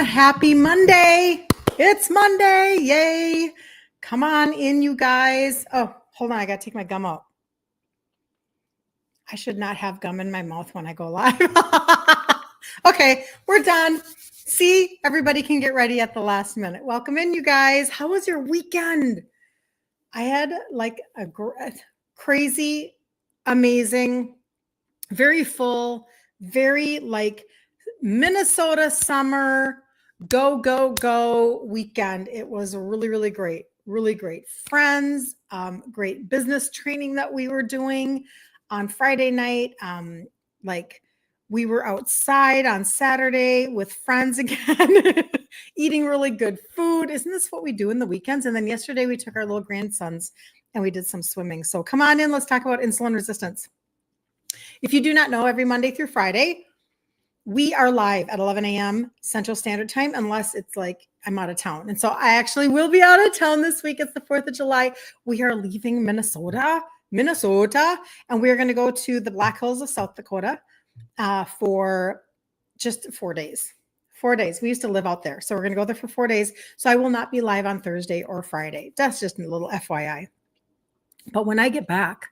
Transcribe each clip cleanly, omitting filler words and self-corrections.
Happy Monday. It's Monday. Yay. Come on in, you guys. Oh, hold on. I got to take my gum out. I should not have gum in my mouth when I go live. Okay, we're done. See, everybody can get ready at the last minute. Welcome in, you guys. How was your weekend? I had like a crazy, amazing, very full, very like Minnesota summer, go weekend. It was really, really great. Really great friends, great business training that we were doing on Friday night. Like we were outside on Saturday with friends again, eating really good food. Isn't this what we do in the weekends? And then yesterday we took our little grandsons and we did some swimming. So come on in, let's talk about insulin resistance. If you do not know, every Monday through Friday, we are live at 11 a.m. Central Standard Time, unless it's like I'm out of town. And so I actually will be out of town this week. It's the 4th of July. We are leaving Minnesota, and we're going to go to the Black Hills of South Dakota for just 4 days. 4 days. We used to live out there. So we're going to go there for 4 days. So I will not be live on Thursday or Friday. That's just a little FYI. But when I get back,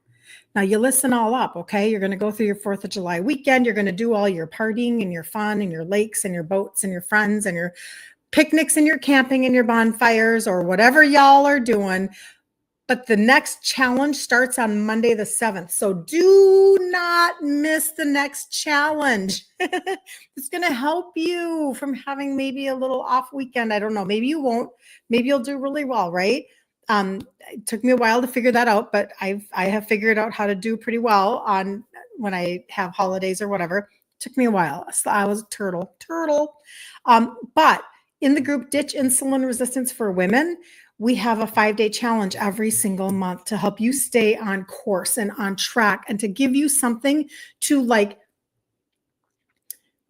now you listen all up, okay? You're going to go through your 4th of July weekend. You're going to do all your partying and your fun and your lakes and your boats and your friends and your picnics and your camping and your bonfires or whatever y'all are doing. But the next challenge starts on Monday the 7th. So do not miss the next challenge. It's going to help you from having maybe a little off weekend. I don't know. Maybe you won't. Maybe you'll do really well, right? It took me a while to figure that out, but I have figured out how to do pretty well on when I have holidays or whatever. It took me a while. So I was a turtle. But in the group Ditch Insulin Resistance for Women, we have a 5-day challenge every single month to help you stay on course and on track and to give you something to like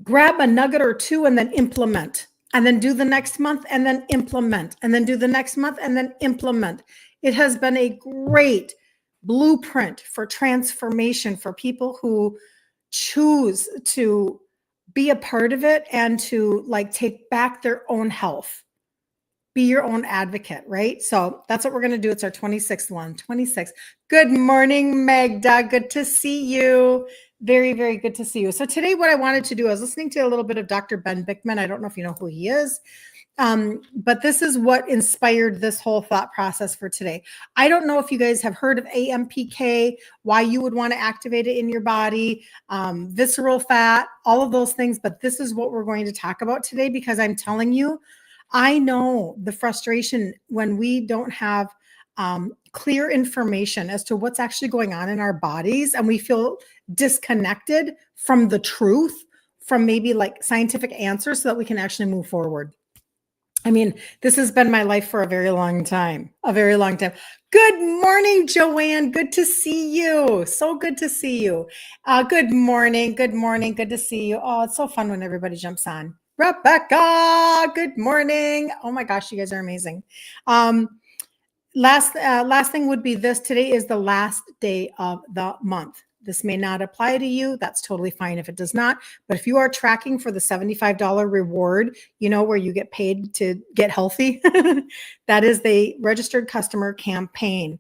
grab a nugget or two and then implement. And then do the next month and then implement, and then do the next month and then implement. It has been a great blueprint for transformation for people who choose to be a part of it and to like take back their own health. Be your own advocate, right? So that's what we're going to do. It's our 26th one. 26. Good morning, Magda. Good to see you. Very, very good to see you. So today what I wanted to do, I was listening to a little bit of Dr. Ben Bickman. I don't know if you know who he is, but this is what inspired this whole thought process for today. I don't know if you guys have heard of AMPK, why you would want to activate it in your body, visceral fat, all of those things, but this is what we're going to talk about today because I'm telling you, I know the frustration when we don't have clear information as to what's actually going on in our bodies and we feel disconnected from the truth, from maybe like scientific answers so that we can actually move forward. I mean, this has been my life for a very long time, Good morning, Joanne. Good to see you. So good to see you. Good morning. Good to see you. Oh, it's so fun when everybody jumps on. Rebecca, good morning. Oh my gosh, you guys are amazing. Last thing would be this. Today is the last day of the month. This may not apply to you. That's totally fine if it does not. But if you are tracking for the $75 reward, you know, where you get paid to get healthy, that is the registered customer campaign.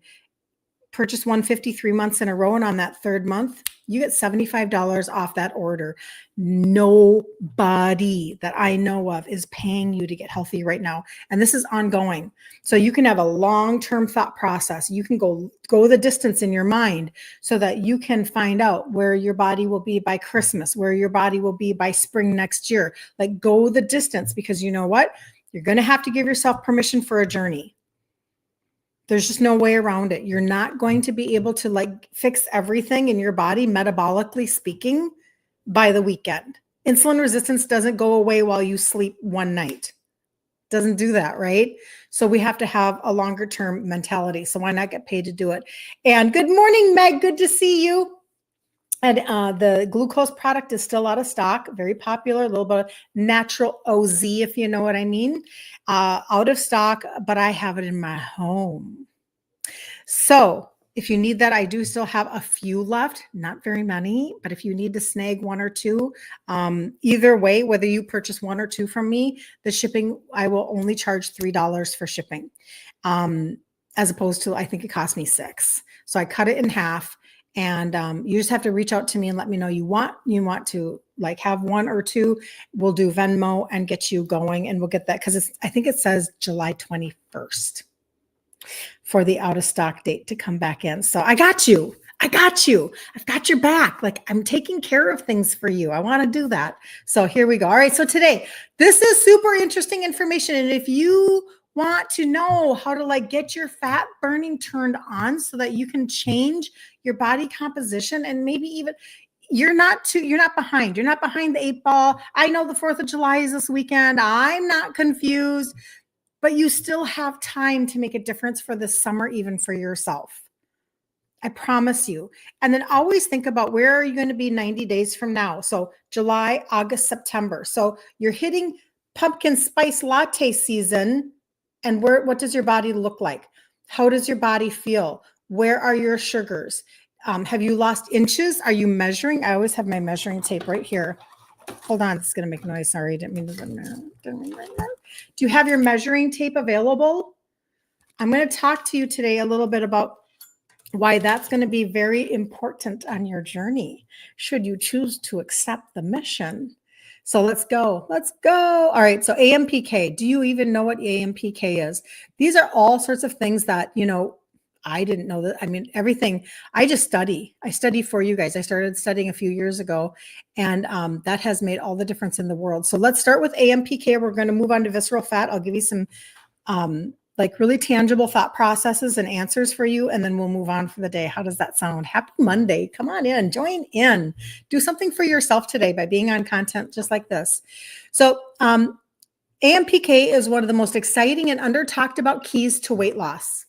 Purchase 153 months in a row, and on that third month, you get $75 off that order. Nobody that I know of is paying you to get healthy right now. And this is ongoing. So you can have a long-term thought process. You can go the distance in your mind so that you can find out where your body will be by Christmas, where your body will be by spring next year. Like go the distance, because you know what? You're going to have to give yourself permission for a journey. There's just no way around it. You're not going to be able to like fix everything in your body, metabolically speaking, by the weekend. Insulin resistance doesn't go away while you sleep one night. Doesn't do that, right? So we have to have a longer term mentality. So why not get paid to do it? And good morning, Meg. Good to see you. And the glucose product is still out of stock, very popular, a little bit of natural OZ, if you know what I mean, out of stock, but I have it in my home. So If you need that, I do still have a few left, not very many, but if you need to snag one or two, either way, whether you purchase one or two from me, the shipping, I will only charge $3 for shipping. As opposed to, I think it cost me $6. So I cut it in half, and you just have to reach out to me and let me know you want to like have one or two. We'll do Venmo and get you going, and we'll get that, because I think it says July 21st. For the out of stock date to come back in. So I got you. I've got your back. Like, I'm taking care of things for you. I want to do that. So here we go. All right. So today, this is super interesting information. And if you want to know how to like get your fat burning turned on so that you can change your body composition, and maybe even you're not behind. You're not behind the 8 ball. I know the 4th of July is this weekend. I'm not confused. But you still have time to make a difference for this summer, even for yourself. I promise you. And then always think about, where are you going to be 90 days from now? So July, August, September. So you're hitting pumpkin spice latte season. And what does your body look like? How does your body feel? Where are your sugars? Have you lost inches? Are you measuring? I always have my measuring tape right here. Hold on, it's going to make noise. Sorry, didn't mean to. Do you have your measuring tape available? I'm going to talk to you today a little bit about why that's going to be very important on your journey, should you choose to accept the mission. So let's go. All right. So AMPK. Do you even know what AMPK is? These are all sorts of things that, I didn't know that. I mean, everything. I just study. I study for you guys. I started studying a few years ago, and that has made all the difference in the world. So let's start with AMPK. We're going to move on to visceral fat. I'll give you some like really tangible thought processes and answers for you, and then we'll move on for the day. How does that sound? Happy Monday. Come on in, join in. Do something for yourself today by being on content just like this. So AMPK is one of the most exciting and under talked about keys to weight loss.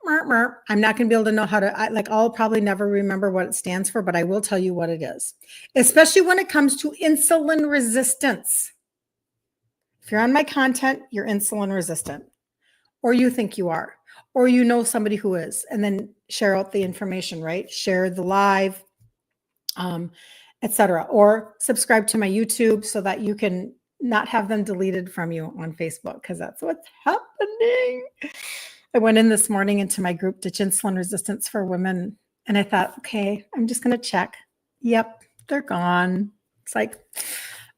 I'm not going to be able to know how to, I'll probably never remember what it stands for, but I will tell you what it is, especially when it comes to insulin resistance. If you're on my content, you're insulin resistant, or you think you are, or you know somebody who is, and then share out the information, right? Share the live, etc. Or subscribe to my YouTube so that you can not have them deleted from you on Facebook, because that's what's happening. I went in this morning into my group, Ditch Insulin Resistance for Women, and I thought, okay, I'm just going to check. Yep, they're gone. It's like,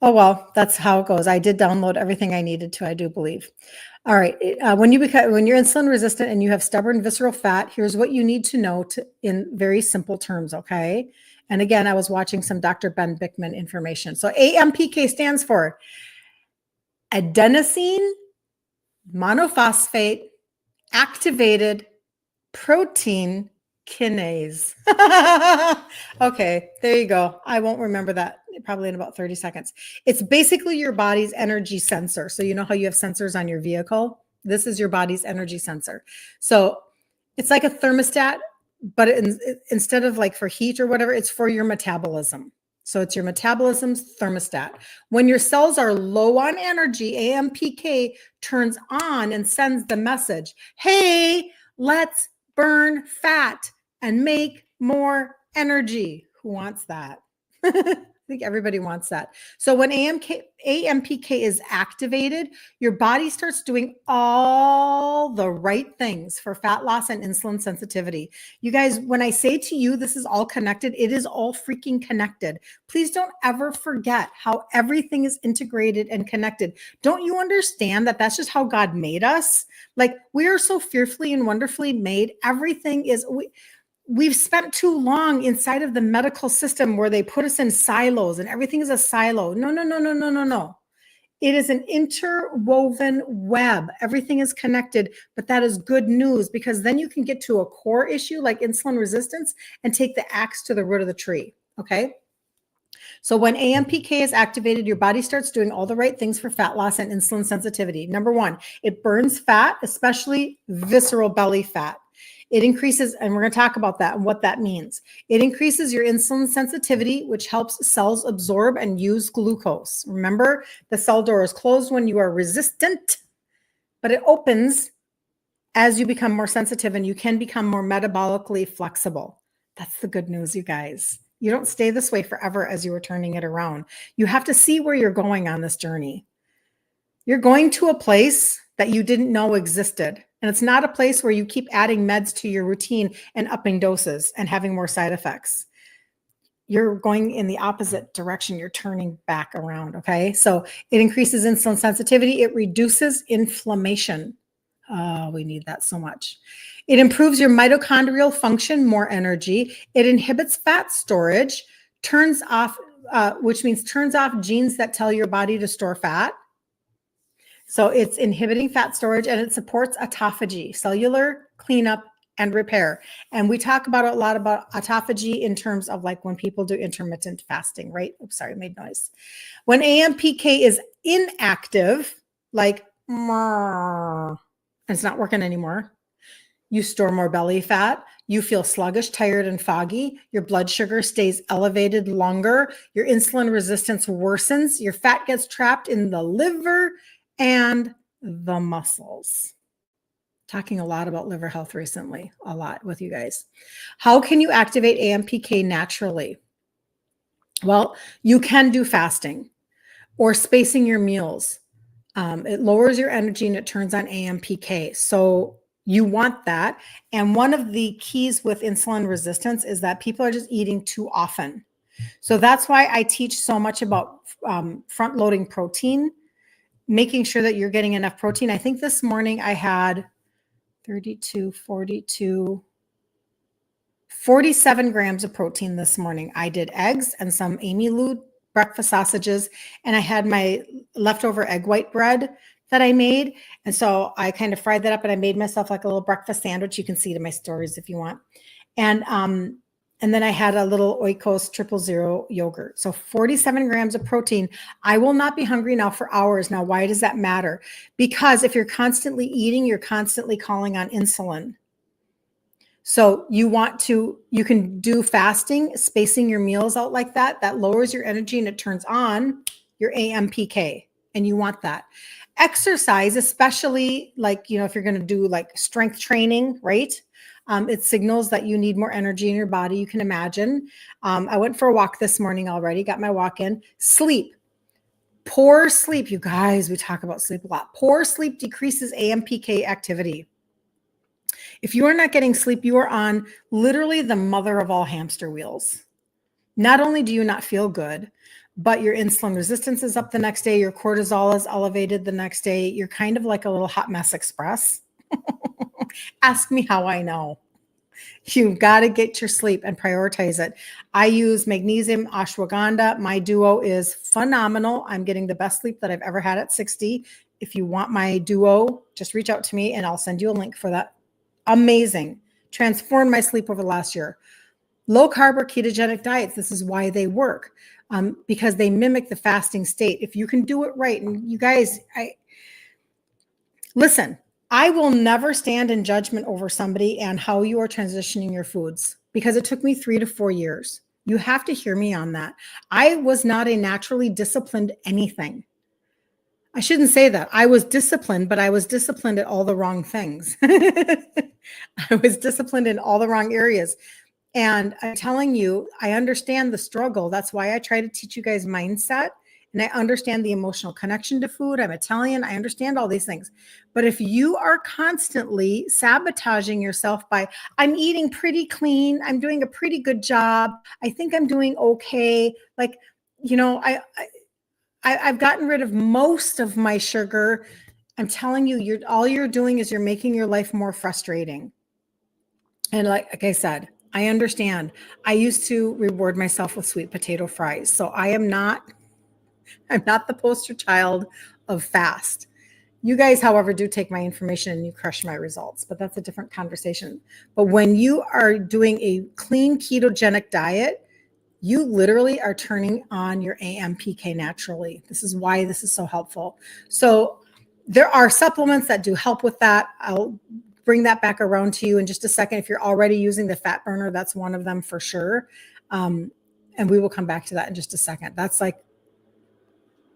oh, well, that's how it goes. I did download everything I needed to, I do believe. All right. When you're insulin resistant and you have stubborn visceral fat, here's what you need to know in very simple terms, okay? And again, I was watching some Dr. Ben Bickman information. So AMPK stands for adenosine monophosphate activated protein kinase. Okay, there you go. I won't remember that probably in about 30 seconds. It's basically your body's energy sensor. So you know how you have sensors on your vehicle? This is your body's energy sensor. So it's like a thermostat, but instead of like for heat or whatever, it's for your metabolism. So it's your metabolism's thermostat. When your cells are low on energy, AMPK turns on and sends the message, hey, let's burn fat and make more energy. Who wants that? I think everybody wants that. So when AMPK is activated, your body starts doing all the right things for fat loss and insulin sensitivity. You guys, when I say to you, this is all connected, it is all freaking connected. Please don't ever forget how everything is integrated and connected. Don't you understand that that's just how God made us? Like, we are so fearfully and wonderfully made. Everything is... We've spent too long inside of the medical system where they put us in silos and everything is a silo. No. It is an interwoven web. Everything is connected, but that is good news, because then you can get to a core issue like insulin resistance and take the axe to the root of the tree. Okay. So when AMPK is activated, your body starts doing all the right things for fat loss and insulin sensitivity. Number one, it burns fat, especially visceral belly fat. It increases, and we're going to talk about that and what that means. It increases your insulin sensitivity, which helps cells absorb and use glucose. Remember, the cell door is closed when you are resistant, but it opens as you become more sensitive, and you can become more metabolically flexible. That's the good news, you guys. You don't stay this way forever as you are turning it around. You have to see where you're going on this journey. You're going to a place that you didn't know existed. And it's not a place where you keep adding meds to your routine and upping doses and having more side effects. You're going in the opposite direction. You're turning back around. Okay. So it increases insulin sensitivity. It reduces inflammation. Oh, we need that so much. It improves your mitochondrial function, more energy. It inhibits fat storage, turns off, which means turns off genes that tell your body to store fat. So it's inhibiting fat storage, and it supports autophagy, cellular cleanup and repair. And we talk about a lot about autophagy in terms of like when people do intermittent fasting, right? Oops, sorry, made noise. When AMPK is inactive, like it's not working anymore, you store more belly fat, you feel sluggish, tired, and foggy, your blood sugar stays elevated longer, your insulin resistance worsens, your fat gets trapped in the liver and the muscles. Talking a lot about liver health recently, a lot with you guys. How can you activate AMPK naturally? Well, you can do fasting or spacing your meals. It lowers your energy and it turns on AMPK. So you want that. And one of the keys with insulin resistance is that people are just eating too often. So that's why I teach so much about front loading protein, making sure that you're getting enough protein. I think this morning I had 32, 42, 47 grams of protein this morning. I did eggs and some Amy Lou breakfast sausages, and I had my leftover egg white bread that I made. And so I kind of fried that up and I made myself like a little breakfast sandwich. You can see it in my stories if you want. And then I had a little Oikos 000 yogurt. So 47 grams of protein. I will not be hungry now for hours. Now, why does that matter? Because if you're constantly eating, you're constantly calling on insulin. So you can do fasting, spacing your meals out like that. That lowers your energy and it turns on your AMPK. And you want that. Exercise, especially like, if you're going to do like strength training, right? It signals that you need more energy in your body. You can imagine. I went for a walk this morning already, got my walk in. Sleep. Poor sleep, you guys, we talk about sleep a lot. Poor sleep decreases AMPK activity. If you are not getting sleep, you are on literally the mother of all hamster wheels. Not only do you not feel good, but your insulin resistance is up the next day. Your cortisol is elevated the next day. You're kind of like a little hot mess express. Ask me how I know. You've got to get your sleep and prioritize it. I use magnesium ashwagandha. My duo is phenomenal. I'm getting the best sleep that I've ever had at 60. If you want my duo, just reach out to me and I'll send you a link for that. Amazing. Transformed my sleep over the last year. Low carb or ketogenic diets, this is why they work, because they mimic the fasting state. If you can do it right, and you guys, listen, I will never stand in judgment over somebody and how you are transitioning your foods, because it took me 3 to 4 years. You have to hear me on that. I was not a naturally disciplined anything. I shouldn't say that. I was disciplined, but I was disciplined at all the wrong things. I was disciplined in all the wrong areas. And I'm telling you, I understand the struggle. That's why I try to teach you guys mindset. And I understand the emotional connection to food. I'm Italian. I understand all these things. But if you are constantly sabotaging yourself by, I'm eating pretty clean, I'm doing a pretty good job, I think I'm doing okay. Like, I've gotten rid of most of my sugar. I'm telling you, all you're doing is you're making your life more frustrating. And like I said, I understand. I used to reward myself with sweet potato fries. So I'm not the poster child of fast. You guys, however, do take my information and you crush my results, but that's a different conversation. But when you are doing a clean ketogenic diet, you literally are turning on your AMPK naturally. This is why this is so helpful. So there are supplements that do help with that. I'll bring that back around to you in just a second. If you're already using the fat burner, that's one of them for sure. And we will come back to that in just a second. That's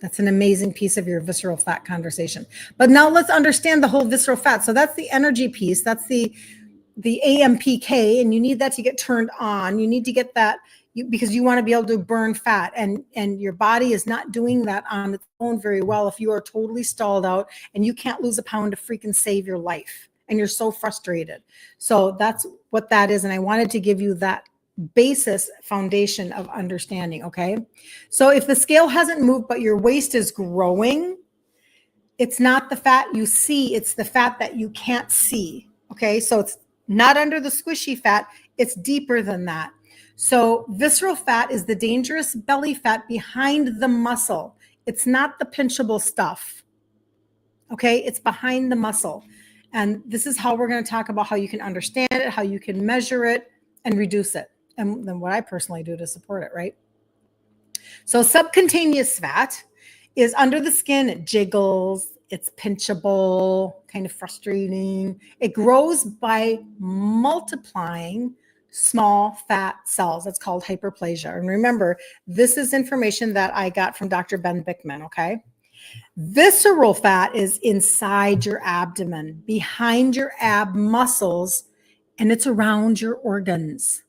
That's an amazing piece of your visceral fat conversation. But now let's understand the whole visceral fat. So that's the energy piece. That's the AMPK, and you need that to get turned on. You need to get that because you want to be able to burn fat, and your body is not doing that on its own very well if you are totally stalled out and you can't lose a pound to freaking save your life and you're so frustrated. So that's what that is, and I wanted to give you that basis foundation of understanding. Okay, so if the scale hasn't moved but your waist is growing, it's not the fat you see, it's the fat that you can't see. Okay, so it's not under the squishy fat, it's deeper than that. So visceral fat is the dangerous belly fat behind the muscle. It's not the pinchable stuff. Okay, it's behind the muscle. And this is how we're going to talk about how you can understand it, how you can measure it and reduce it. And then what I personally do to support it, right? So subcutaneous fat is under the skin, it jiggles, it's pinchable, kind of frustrating. It grows by multiplying small fat cells. That's called hyperplasia. And remember, this is information that I got from Dr. Ben Bickman, okay? Visceral fat is inside your abdomen, behind your ab muscles, and it's around your organs.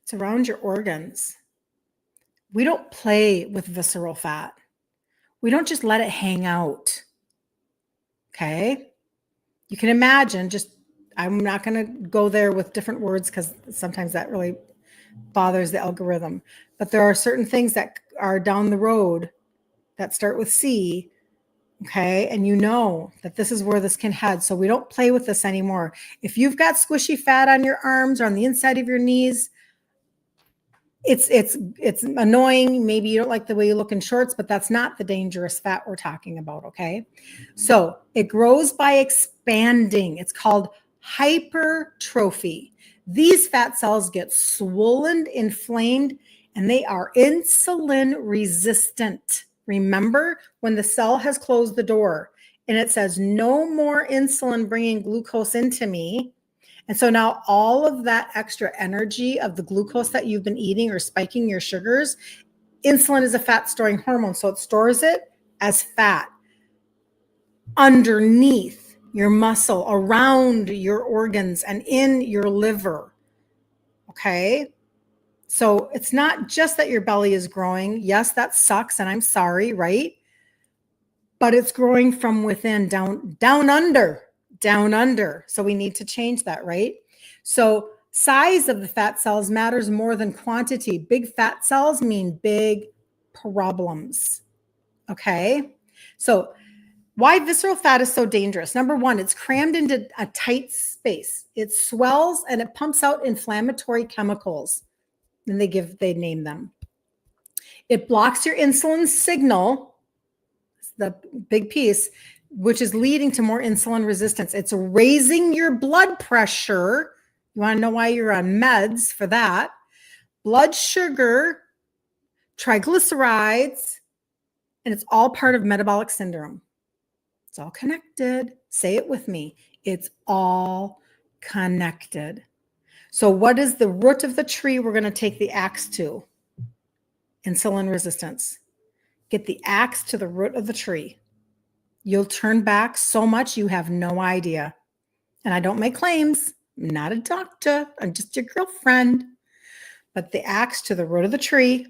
It's around your organs. We don't play with visceral fat. We don't just let it hang out. Okay? You can imagine, I'm not going to go there with different words because sometimes that really bothers the algorithm. But there are certain things that are down the road that start with C. Okay? And you know that this is where this can head. So we don't play with this anymore. If you've got squishy fat on your arms or on the inside of your knees, it's annoying. Maybe you don't like the way you look in shorts, but that's not the dangerous fat we're talking about, okay? So it grows by expanding. It's called hypertrophy. These fat cells get swollen, inflamed, and they are insulin resistant. Remember, when the cell has closed the door and it says, no more insulin bringing glucose into me, and so now all of that extra energy of the glucose that you've been eating or spiking your sugars, insulin is a fat storing hormone. So it stores it as fat underneath your muscle, around your organs, and in your liver. Okay. So it's not just that your belly is growing. Yes, that sucks. And I'm sorry, right? But it's growing from within, down under. So we need to change that, right? So size of the fat cells matters more than quantity. Big fat cells mean big problems. Okay. So why visceral fat is so dangerous? Number one, it's crammed into a tight space. It swells and it pumps out inflammatory chemicals. And they name them. It blocks your insulin signal, the big piece, which is leading to more insulin resistance. It's raising your blood pressure. You want to know why you're on meds for that? Blood sugar, triglycerides, and it's all part of metabolic syndrome. It's all connected. Say it with me. It's all connected. So what is the root of the tree we're going to take the axe to? Insulin resistance. Get the axe to the root of the tree. You'll turn back so much you have no idea. And I don't make claims. I'm not a doctor. I'm just your girlfriend. But the axe to the root of the tree.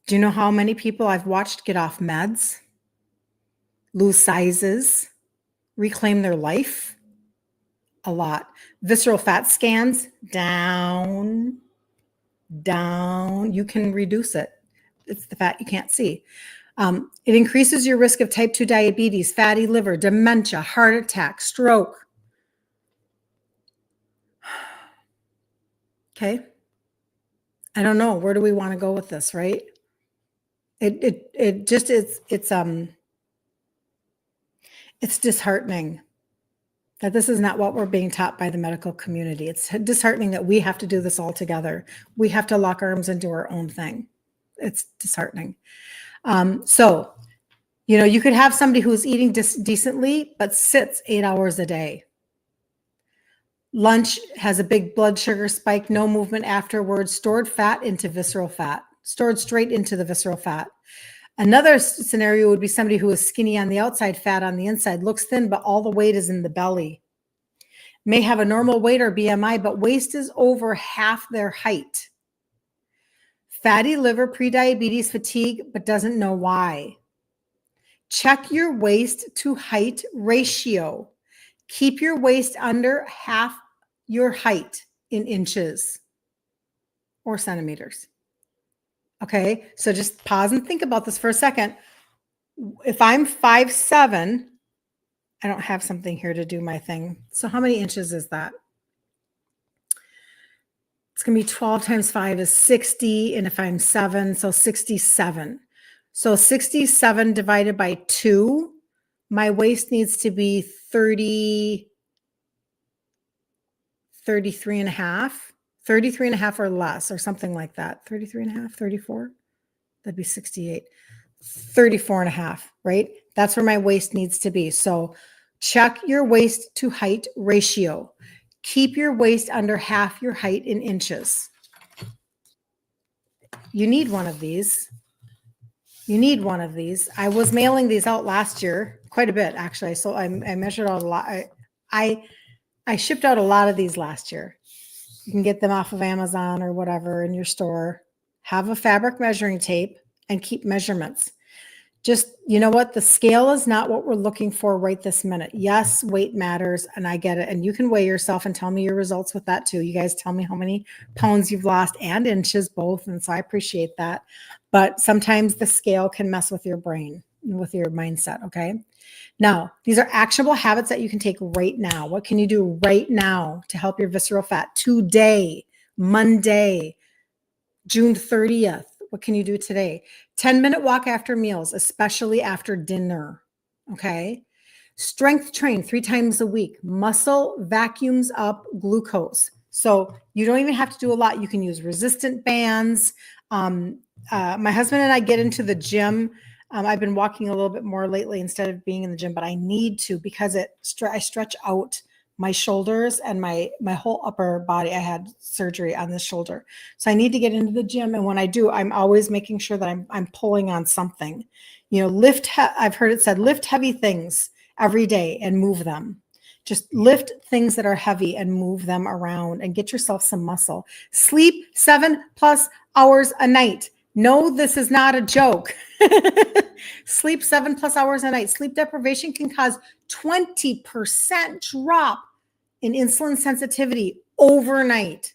Do you know how many people I've watched get off meds, lose sizes, reclaim their life? A lot. Visceral fat scans, down. You can reduce it. It's the fat you can't see. It increases your risk of type 2 diabetes, fatty liver, dementia, heart attack, stroke. Okay. I don't know. Where do we want to go with this, right? It's disheartening that this is not what we're being taught by the medical community. It's disheartening that we have to do this all together. We have to lock arms and do our own thing. It's disheartening. So, you could have somebody who's eating decently, but sits 8 hours a day. Lunch has a big blood sugar spike, no movement afterwards, stored fat into visceral fat. stored straight into the visceral fat. Another scenario would be somebody who is skinny on the outside, fat on the inside, looks thin, but all the weight is in the belly. May have a normal weight or BMI, but waist is over half their height. Fatty liver, prediabetes, fatigue, but doesn't know why. Check your waist to height ratio. Keep your waist under half your height in inches or centimeters. Okay, so just pause and think about this for a second. If I'm 5'7", I don't have something here to do my thing. So how many inches is that? It's going to be 12 times 5 is 60. And if I'm 7, so 67. So 67 divided by 2, my waist needs to be 33 and a half or less, or something like that. 33 and a half, 34. That'd be 68. 34 and a half, right? That's where my waist needs to be. So check your waist to height ratio. Keep your waist under half your height in inches. You need one of these. You need one of these. I was mailing these out last year, quite a bit actually. So I measured out a lot. I shipped out a lot of these last year. You can get them off of Amazon or whatever in your store. Have a fabric measuring tape and keep measurements. Just, you know what? The scale is not what we're looking for right this minute. Yes, weight matters, and I get it. And you can weigh yourself and tell me your results with that too. You guys tell me how many pounds you've lost and inches both, and so I appreciate that. But sometimes the scale can mess with your brain, with your mindset, okay? Now, these are actionable habits that you can take right now. What can you do right now to help your visceral fat? Today, Monday, June 30th. What can you do today? 10-minute walk after meals, especially after dinner, okay? Strength train 3 times a week. Muscle vacuums up glucose. So you don't even have to do a lot. You can use resistant bands. My husband and I get into the gym. I've been walking a little bit more lately instead of being in the gym, but I need to because I stretch out my shoulders and my whole upper body. I had surgery on the shoulder. So I need to get into the gym. And when I do, I'm always making sure that I'm pulling on something. You know, I've heard it said, lift heavy things every day and move them. Just lift things that are heavy and move them around and get yourself some muscle. Sleep 7+ hours a night. No, this is not a joke. Sleep 7+ hours a night. Sleep deprivation can cause 20% drop in insulin sensitivity overnight.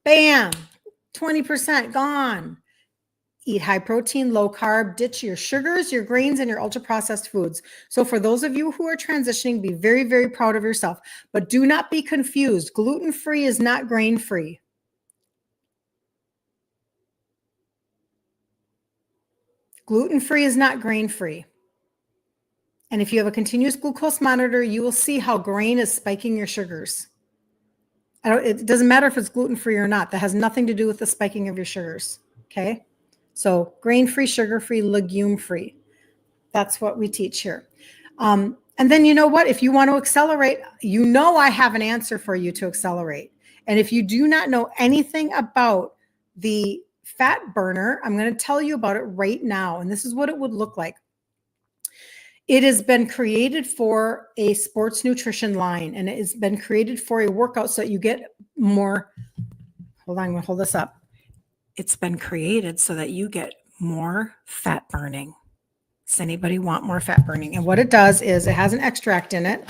Bam, 20% gone. Eat high protein, low carb, ditch your sugars, your grains, and your ultra processed foods. So for those of you who are transitioning, be very, very proud of yourself, but do not be confused. Gluten-free is not grain-free. Gluten-free is not grain-free. And if you have a continuous glucose monitor, you will see how grain is spiking your sugars. It doesn't matter if it's gluten-free or not. That has nothing to do with the spiking of your sugars, okay? So grain-free, sugar-free, legume-free. That's what we teach here. And then you know what? If you want to accelerate, you know I have an answer for you to accelerate. And if you do not know anything about the fat burner, I'm going to tell you about it right now. And this is what it would look like. It has been created for a sports nutrition line, and it has been created for a workout so that you get more. Hold on, I'm going to hold this up. It's been created so that you get more fat burning. Does anybody want more fat burning? And what it does is it has an extract in it,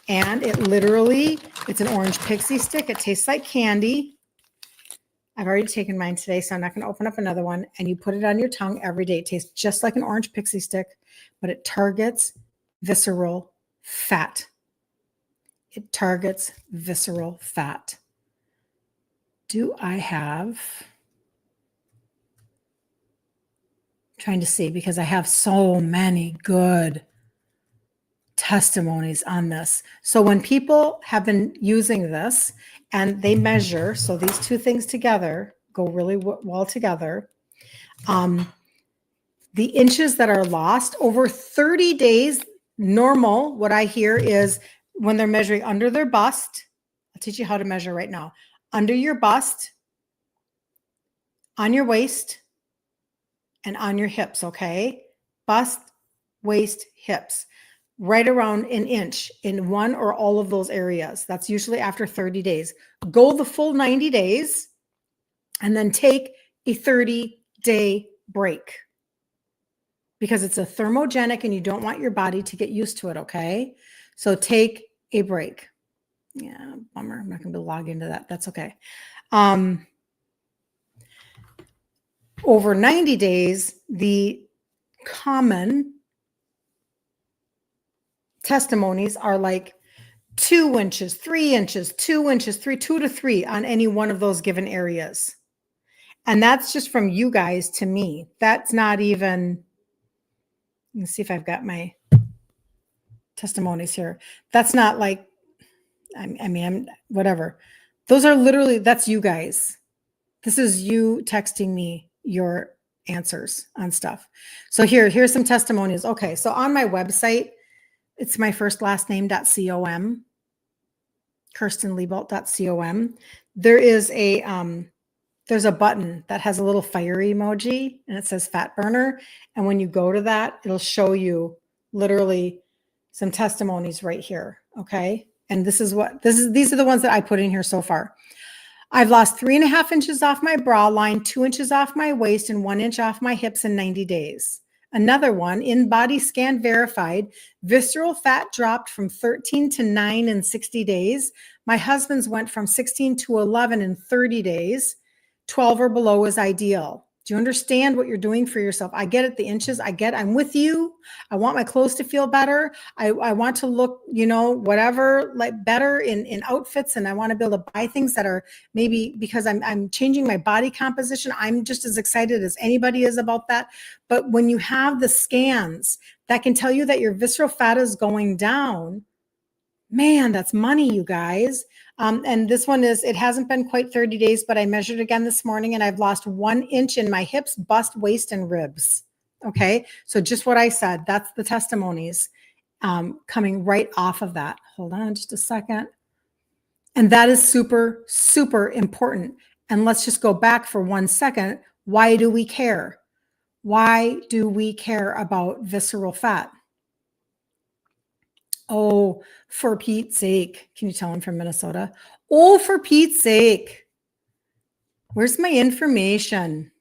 and it's an orange pixie stick. It tastes like candy. I've already taken mine today, so I'm not going to open up another one. And you put it on your tongue every day. It tastes just like an orange pixie stick, but it targets visceral fat. It targets visceral fat. Do I have... trying to see because I have so many good testimonies on this. So when people have been using this and they measure, so these two things together go really well together. The inches that are lost over 30 days, normal, what I hear is when they're measuring under their bust, I'll teach you how to measure right now. Under your bust, on your waist and on your hips, okay? Bust, waist, hips, right around an inch in one or all of those areas. That's usually after 30 days. Go the full 90 days and then take a 30-day break because it's a thermogenic and you don't want your body to get used to it, okay? So take a break. Yeah, bummer. I'm not going to be able to log into that. That's okay. Over 90 days, the common testimonies are like 2 inches, 3 inches, 2 inches, 2 to 3 on any one of those given areas. And that's just from you guys to me. That's not even, let's see if I've got my testimonies here. That's not like, I'm whatever. Those are literally, that's you guys. This is you texting me your answers on stuff. So here's some testimonials. Okay, so on my website, it's my first last name.com, kirstenliebelt.com. There's a button that has a little fire emoji and it says fat burner. And when you go to that, it'll show you literally some testimonies right here. Okay. And these are the ones that I put in here so far. I've lost 3.5 inches off my bra line, 2 inches off my waist, and 1 inch off my hips in 90 days. Another one, in body scan verified, visceral fat dropped from 13 to 9 in 60 days. My husband's went from 16 to 11 in 30 days. 12 or below is ideal. Do you understand what you're doing for yourself? I get it, the inches. I'm with you. I want my clothes to feel better. I want to look, whatever, like better in outfits. And I want to be able to buy things that are maybe because I'm changing my body composition. I'm just as excited as anybody is about that. But when you have the scans that can tell you that your visceral fat is going down, man, that's money, you guys. And this one it hasn't been quite 30 days, but I measured again this morning and I've lost 1 inch in my hips, bust, waist, and ribs. Okay. So just what I said, that's the testimonies coming right off of that. Hold on just a second. And that is super, super important. And let's just go back for 1 second. Why do we care? Why do we care about visceral fat? Oh, for Pete's sake. Can you tell I'm from Minnesota? Oh, for Pete's sake. Where's my information?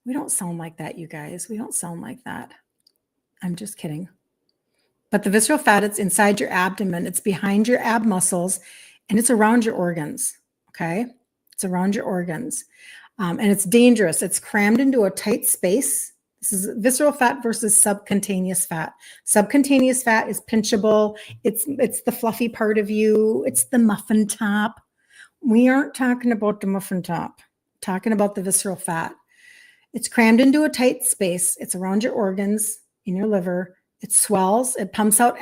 We don't sound like that, you guys. We don't sound like that. I'm just kidding. But the visceral fat, it's inside your abdomen. It's behind your ab muscles, and it's around your organs, okay? It's around your organs. And it's dangerous. It's crammed into a tight space. This is visceral fat versus subcutaneous fat. Subcutaneous fat is pinchable. It's the fluffy part of you. It's the muffin top. We aren't talking about the muffin top. We're talking about the visceral fat. It's crammed into a tight space. It's around your organs, in your liver. It swells. It pumps out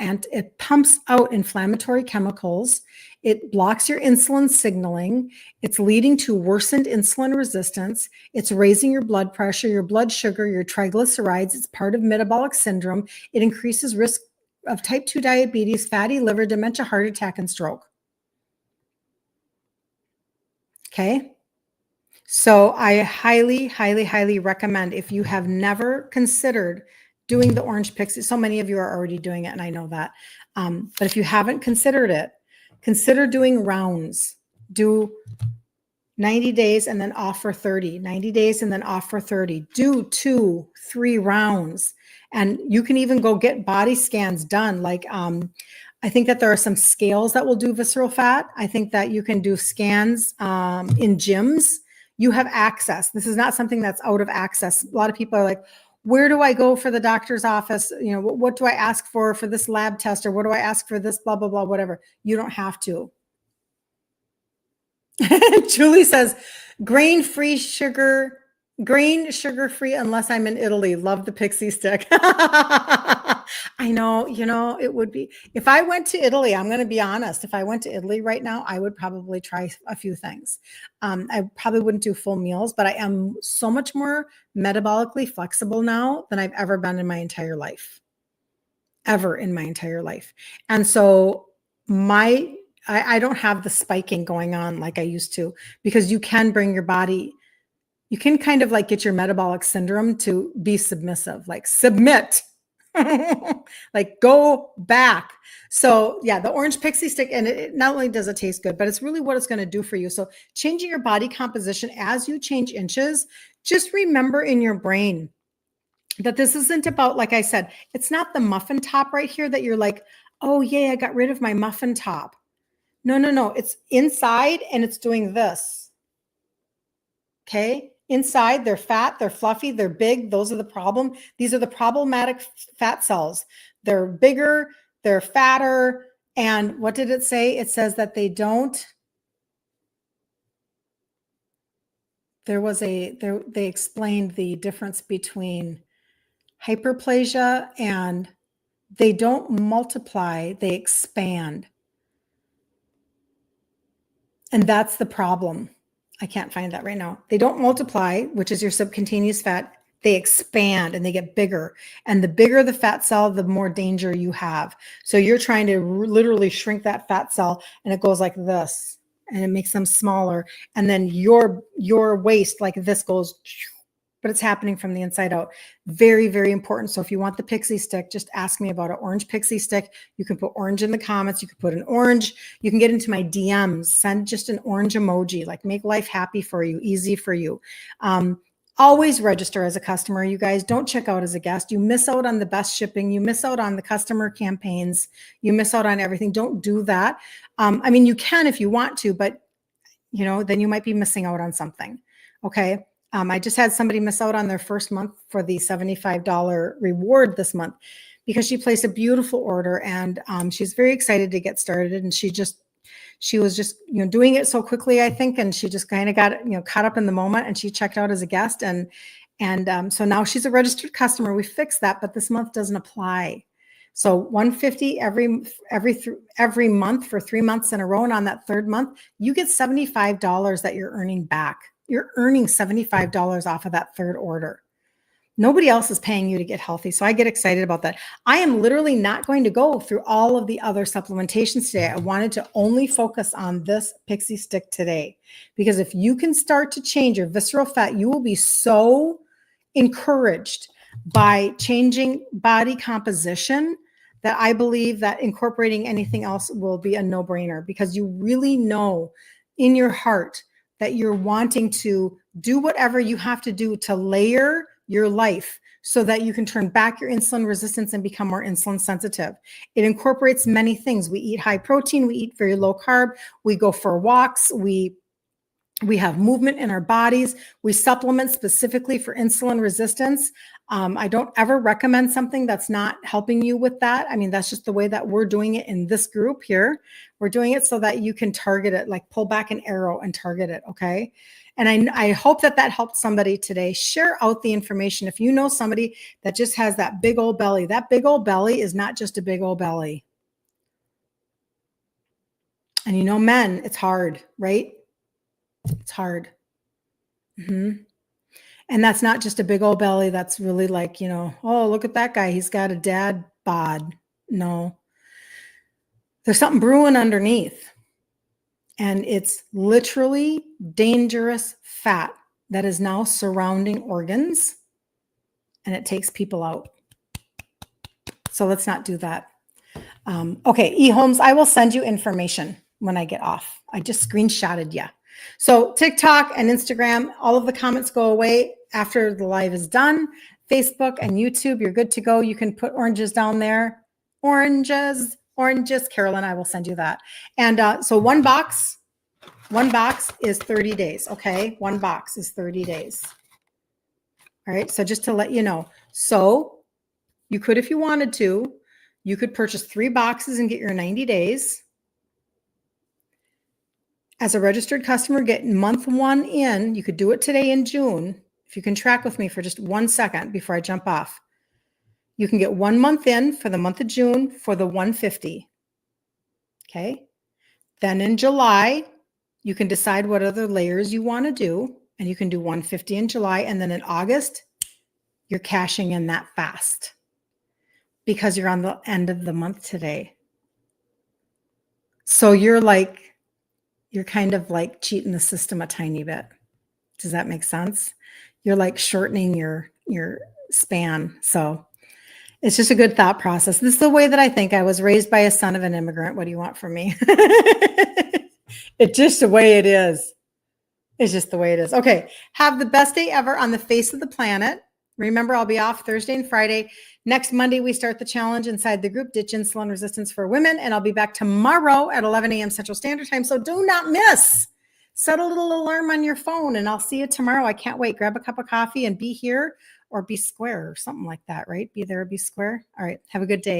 inflammatory chemicals. It blocks your insulin signaling. It's leading to worsened insulin resistance. It's raising your blood pressure, your blood sugar, your triglycerides. It's part of metabolic syndrome. It increases risk of type 2 diabetes, fatty liver, dementia, heart attack, and stroke. Okay. So I highly, highly, highly recommend, if you have never considered doing the orange pixie, so many of you are already doing it, and I know that. But if you haven't considered it, consider doing rounds. Do 90 days and then off for 30, 90 days and then off for 30. Do 2-3 rounds. And you can even go get body scans done. Like, I think that there are some scales that will do visceral fat. I think that you can do scans in gyms. You have access. This is not something that's out of access. A lot of people are like, where do I go for the doctor's office? What do I ask for this lab test? Or what do I ask for this, blah, blah, blah, whatever. You don't have to. Julie says, grain sugar free unless I'm in Italy. Love the pixie stick. I know, it would be, if I went to Italy, I'm going to be honest. If I went to Italy right now, I would probably try a few things. I probably wouldn't do full meals, but I am so much more metabolically flexible now than I've ever been in my entire life. And so I don't have the spiking going on like I used to, because you can bring your body You can kind of like get your metabolic syndrome to be submissive, like submit, like go back. So yeah, the orange pixie stick, and it not only does it taste good, but it's really what it's going to do for you. So changing your body composition as you change inches, just remember in your brain that this isn't about, like I said, it's not the muffin top right here that you're like, oh yeah, I got rid of my muffin top. No, no, no. It's inside and it's doing this. Okay. Inside, they're fat, they're fluffy, they're big. Those are the problem. These are the problematic fat cells. They're bigger, they're fatter. And what did it say? It says that they don't. They explained the difference between hyperplasia and they don't multiply, they expand. And that's the problem. I can't find that right now. They don't multiply, which is your subcutaneous fat. They expand and they get bigger. And the bigger the fat cell, the more danger you have. So you're trying to literally shrink that fat cell and it goes like this and it makes them smaller. And then your waist like this goes, but it's happening from the inside out. Very, very important. So if you want the pixie stick, just ask me about an orange pixie stick. You can put orange in the comments. You can put an orange. You can get into my DMs. Send just an orange emoji, like make life happy for you, easy for you. Always register as a customer. You guys don't check out as a guest. You miss out on the best shipping. You miss out on the customer campaigns. You miss out on everything. Don't do that. I mean, you can if you want to, but then you might be missing out on something. Okay. I just had somebody miss out on their first month for the $75 reward this month because she placed a beautiful order and she's very excited to get started. And she was just doing it so quickly, I think, and she just kind of got caught up in the moment. And she checked out as a guest, and so now she's a registered customer. We fixed that, but this month doesn't apply. So $150 every month for 3 months in a row, and on that third month, you get $75 that you're earning back. You're earning $75 off of that third order. Nobody else is paying you to get healthy. So I get excited about that. I am literally not going to go through all of the other supplementations today. I wanted to only focus on this pixie stick today, because if you can start to change your visceral fat, you will be so encouraged by changing body composition that I believe that incorporating anything else will be a no-brainer, because you really know in your heart that you're wanting to do whatever you have to do to layer your life so that you can turn back your insulin resistance and become more insulin sensitive. It incorporates many things. We eat high protein, we eat very low carb, we go for walks, we have movement in our bodies, we supplement specifically for insulin resistance. I don't ever recommend something that's not helping you with that. I mean, that's just the way that we're doing it in this group here. We're doing it so that you can target it, like pull back an arrow and target it, okay? And I hope that helped somebody today. Share out the information. If you know somebody that just has that big old belly, that big old belly is not just a big old belly. And men, it's hard, right? It's hard. And that's not just a big old belly. That's really like, oh, look at that guy. He's got a dad bod. No, there's something brewing underneath. And it's literally dangerous fat that is now surrounding organs, and it takes people out. So let's not do that. Okay, eHomes, I will send you information when I get off. I just screenshotted you. So TikTok and Instagram, all of the comments go away after the live is done. Facebook and YouTube, you're good to go. You can put oranges down there. Oranges, Carolyn, I will send you that. And so one box is 30 days, okay? One box is 30 days. All right, so just to let you know. So you could, if you wanted to, you could purchase 3 boxes and get your 90 days. As a registered customer, get month 1 in. You could do it today in June. If you can track with me for just 1 second before I jump off. You can get 1 month in for the month of June for the $150. Okay. Then in July, you can decide what other layers you want to do, and you can do $150 in July. And then in August, you're cashing in that fast because you're on the end of the month today. So you're kind of like cheating the system a tiny bit. Does that make sense? You're like shortening your span. So it's just a good thought process. This is the way that I think. I was raised by a son of an immigrant. What do you want from me? It's just the way it is. It's just the way it is. Okay. Have the best day ever on the face of the planet. Remember, I'll be off Thursday and Friday. Next Monday, we start the challenge inside the group, Ditch Insulin Resistance for Women. And I'll be back tomorrow at 11 a.m. Central Standard Time. So do not miss. Set a little alarm on your phone and I'll see you tomorrow. I can't wait. Grab a cup of coffee and be here or be square or something like that, right? Be there or be square. All right. Have a good day.